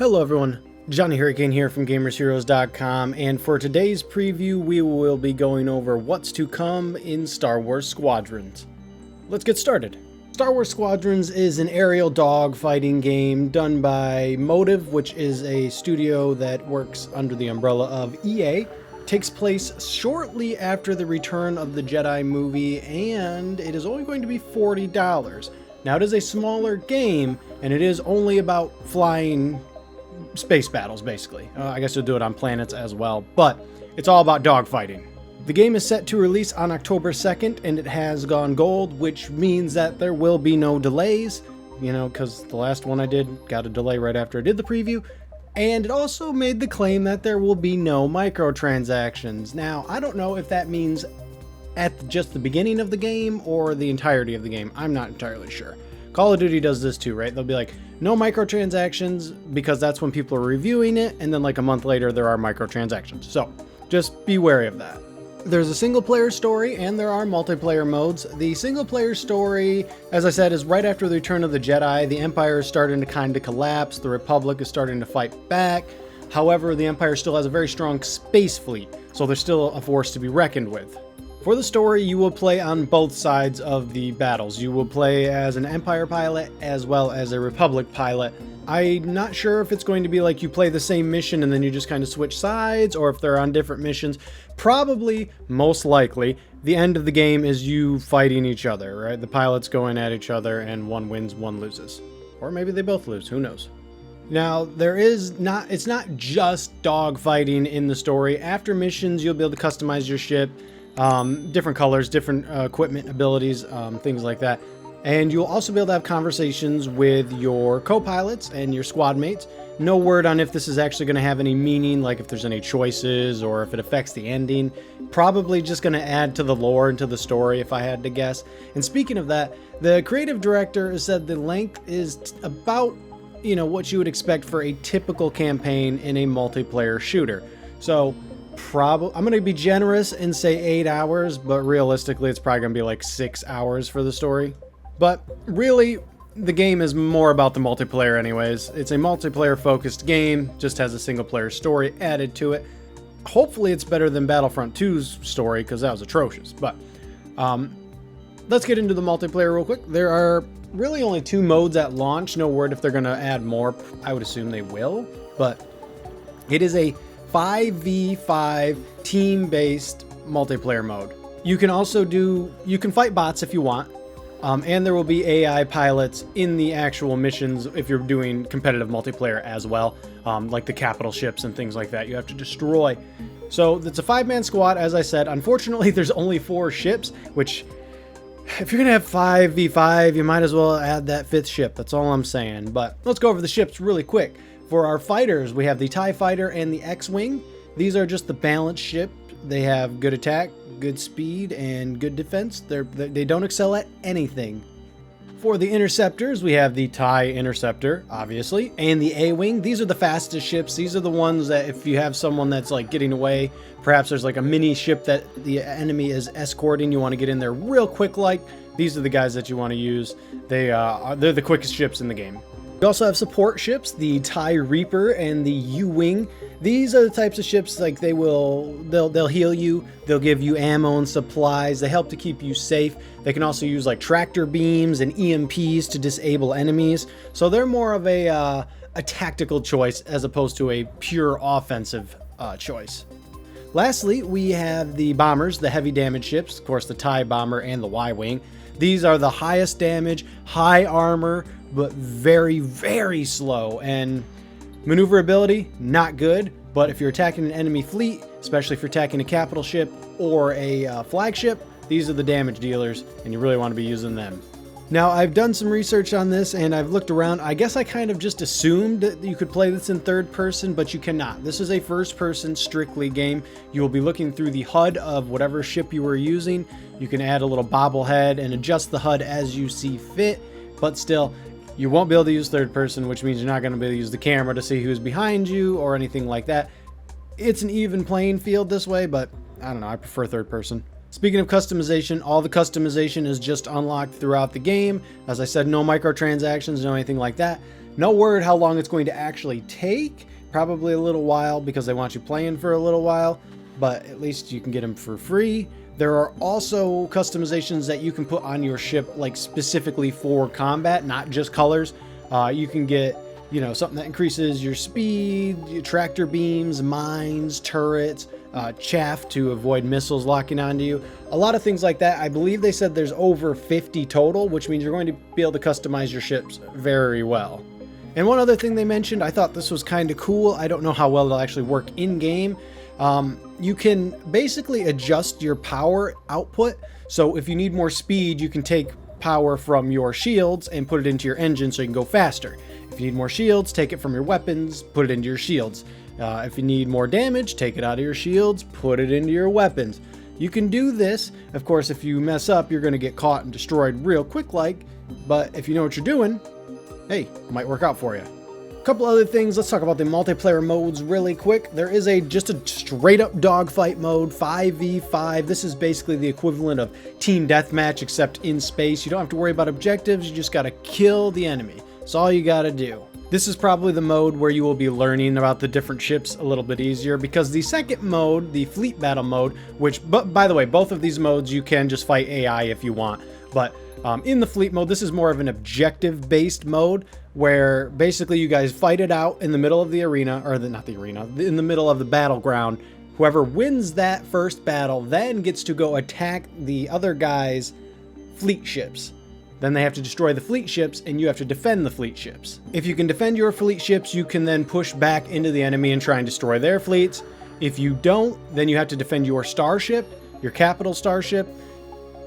Hello everyone, Johnny Hurricane here from GamersHeroes.com, and for today's preview we will be going over what's to come in Star Wars Squadrons. Let's get started. Star Wars Squadrons is an aerial dogfighting game done by Motive, which is a studio that works under the umbrella of EA. Takes place shortly after the Return of the Jedi movie, and it is only going to be $40. Now it is a smaller game, and it is only about flying space battles, basically. I guess you'll do it on planets as well, but it's all about dogfighting. The game is set to release on October 2nd, and it has gone gold, which means that there will be no delays, because the last one I did got a delay right after I did the preview, and it also made the claim that there will be no microtransactions. Now, I don't know if that means at just the beginning of the game or the entirety of the game. I'm not entirely sure. Call of Duty does this too, right? They'll be like, no microtransactions, because that's when people are reviewing it, and then like a month later there are microtransactions. So just be wary of that. There's a single player story and there are multiplayer modes. The single player story, as I said, is right after the Return of the Jedi. The Empire is starting to kind of collapse. The Republic is starting to fight back. However, the Empire still has a very strong space fleet, so they're still a force to be reckoned with. For the story, you will play on both sides of the battles. You will play as an Empire pilot as well as a Republic pilot. I'm not sure if it's going to be like you play the same mission and then you just kind of switch sides, or if they're on different missions. Probably, most likely, the end of the game is you fighting each other, right? The pilots going at each other and one wins, one loses. Or maybe they both lose, who knows? Now, it's not just dogfighting in the story. After missions, you'll be able to customize your ship. Different colors, different equipment abilities, things like that. And you'll also be able to have conversations with your co-pilots and your squad mates. No word on if this is actually going to have any meaning, like if there's any choices or if it affects the ending. Probably just going to add to the lore and to the story, if I had to guess. And speaking of that, the creative director has said the length is about, what you would expect for a typical campaign in a multiplayer shooter. So I'm going to be generous and say 8 hours, but realistically it's probably going to be like 6 hours for the story. But really, the game is more about the multiplayer anyways. It's a multiplayer focused game, just has a single player story added to it. Hopefully it's better than Battlefront 2's story, because that was atrocious. But let's get into the multiplayer real quick. There are really only 2 modes at launch. No word if they're going to add more. I would assume they will, but it is a 5v5 team-based multiplayer mode. You can fight bots if you want, and there will be AI pilots in the actual missions if you're doing competitive multiplayer as well, like the capital ships and things like that you have to destroy. So it's a 5-man squad, as I said. Unfortunately, there's only 4 ships, which if you're gonna have 5v5, you might as well add that 5th ship. That's all I'm saying. But let's go over the ships really quick. For our fighters, we have the TIE Fighter and the X-Wing. These are just the balanced ship. They have good attack, good speed, and good defense. They don't excel at anything. For the Interceptors, we have the TIE Interceptor, obviously, and the A-Wing. These are the fastest ships. These are the ones that if you have someone that's like getting away, perhaps there's like a mini ship that the enemy is escorting, you want to get in there real quick like, these are the guys that you want to use. They're the quickest ships in the game. We also have support ships, the TIE Reaper and the U-Wing. These are the types of ships like they'll heal you, they'll give you ammo and supplies, they help to keep you safe. They can also use like tractor beams and EMPs to disable enemies. So they're more of a tactical choice as opposed to a pure offensive choice. Lastly, we have the bombers, the heavy damage ships, of course the TIE Bomber and the Y-Wing. These are the highest damage, high armor, but very, very slow, and maneuverability, not good. But if you're attacking an enemy fleet, especially if you're attacking a capital ship or a flagship, these are the damage dealers, and you really want to be using them. Now, I've done some research on this, and I've looked around. I guess I kind of just assumed that you could play this in third person, but you cannot. This is a first-person strictly game. You will be looking through the HUD of whatever ship you were using. You can add a little bobblehead and adjust the HUD as you see fit, but still, you won't be able to use third person, which means you're not going to be able to use the camera to see who's behind you or anything like that. It's an even playing field this way, but I don't know, I prefer third person. Speaking of customization, all the customization is just unlocked throughout the game. As I said, no microtransactions, no anything like that. No word how long it's going to actually take. Probably a little while because they want you playing for a little while, but at least you can get them for free. There are also customizations that you can put on your ship, like specifically for combat, not just colors. You can get, you know, something that increases your speed, your tractor beams, mines, turrets, chaff to avoid missiles locking onto you. A lot of things like that. I believe they said there's over 50 total, which means you're going to be able to customize your ships very well. And one other thing they mentioned, I thought this was kind of cool. I don't know how well it'll actually work in game. You can basically adjust your power output. So if you need more speed, you can take power from your shields and put it into your engine so you can go faster. If you need more shields, take it from your weapons, put it into your shields. If you need more damage, take it out of your shields, put it into your weapons. You can do this. Of course, if you mess up, you're going to get caught and destroyed real quick like, but if you know what you're doing, hey, it might work out for you. A couple other things. Let's talk about the multiplayer modes really quick. There is just a straight up dogfight mode, 5v5. This is basically the equivalent of team deathmatch except in space. You don't have to worry about objectives. You just got to kill the enemy. That's all you got to do. This is probably the mode where you will be learning about the different ships a little bit easier, because the second mode, the fleet battle mode, which, by the way, both of these modes you can just fight AI if you want, but in the fleet mode, this is more of an objective-based mode where basically you guys fight it out in the middle of the arena, or not the arena, in the middle of the battleground. Whoever wins that first battle then gets to go attack the other guy's fleet ships. Then they have to destroy the fleet ships, and you have to defend the fleet ships. If you can defend your fleet ships, you can then push back into the enemy and try and destroy their fleets. If you don't, then you have to defend your starship, your capital starship.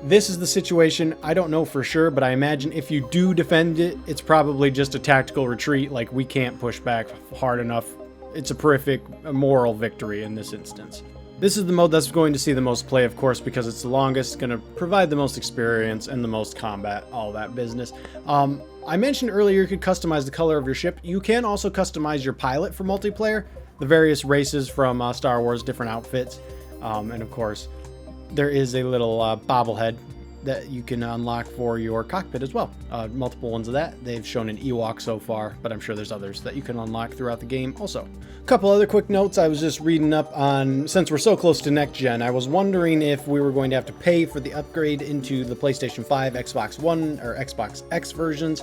This is the situation. I don't know for sure, but I imagine if you do defend it, it's probably just a tactical retreat. Like, we can't push back hard enough. It's a horrific moral victory in this instance. This is the mode that's going to see the most play, of course, because it's the longest, going to provide the most experience and the most combat, all that business. I mentioned earlier you could customize the color of your ship. You can also customize your pilot for multiplayer, the various races from Star Wars, different outfits, and of course, there is a little bobblehead that you can unlock for your cockpit as well. Multiple ones of that. They've shown an Ewok so far, but I'm sure there's others that you can unlock throughout the game also. A couple other quick notes I was just reading up on. Since we're so close to next gen, I was wondering if we were going to have to pay for the upgrade into the PlayStation 5, Xbox One, or Xbox X versions.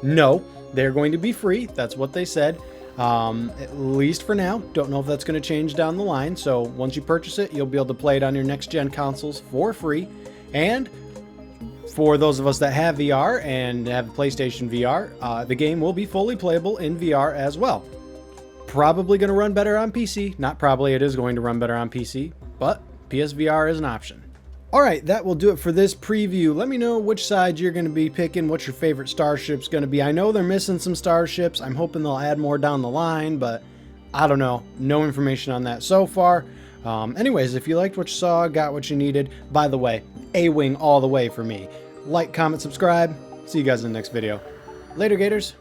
No, they're going to be free. That's what they said. At least for now. Don't know if that's going to change down the line. So once you purchase it, you'll be able to play it on your next gen consoles for free. And for those of us that have VR and have PlayStation VR, the game will be fully playable in VR as well. Probably going to run better on PC. Not probably, it is going to run better on PC, but PSVR is an option. Alright, that will do it for this preview. Let me know which side you're going to be picking, what your favorite starship's going to be. I know they're missing some starships. I'm hoping they'll add more down the line, but I don't know. No information on that so far. Anyways, if you liked what you saw, got what you needed, by the way, A-Wing all the way for me. Like, comment, subscribe. See you guys in the next video. Later, Gators.